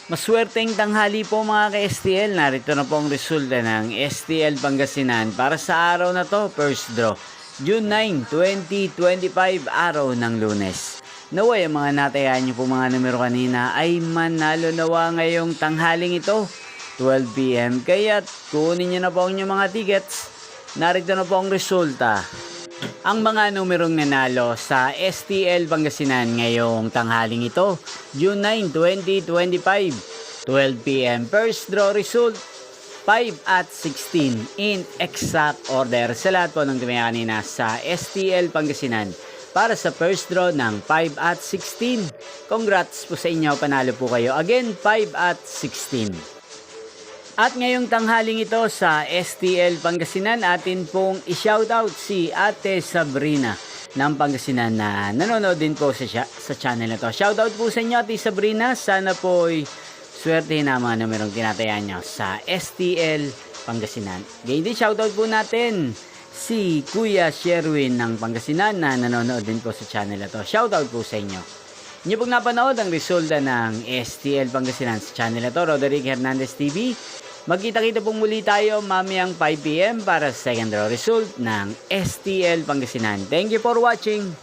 Maswerteng tanghali po mga ka-STL. Narito na po ang resulta ng STL Pangasinan para sa araw na to, first draw. June 9, 2025, araw ng Lunes. Naway ang mga natayan nyo po mga numero kanina ay manalo nawa ngayong tanghaling ito, 12 PM. Kaya kunin nyo na po ang inyong mga tickets. Narito na po ang resulta. Ang mga numerong nanalo sa STL Pangasinan ngayong tanghaling ito, June 9, 2025, 12 PM. First draw result, 5 at 16 in exact order sa lahat po ng tumaya kanina sa STL Pangasinan para sa first draw ng 5 at 16. Congrats po sa inyo, panalo po kayo. Again, 5 at 16. At ngayong tanghaling ito sa STL Pangasinan, atin pong i-shoutout si Ate Sabrina ng Pangasinan na nanonood din po sa channel na to. Shoutout po sa inyo, Ate Sabrina. Sana po'y swerte na mga numerong tinatayan nyo sa STL Pangasinan. Ganyan din, shoutout po natin si Kuya Sherwin ng Pangasinan na nanonood din po sa channel na to. Shoutout po sa inyo. Inyo pong napanood ang resulta ng STL Pangasinan sa channel na to, Roderick Hernandez TV. Magkita-kita pong muli tayo mamayang 5 PM para sa second draw result ng STL Pangasinan. Thank you for watching.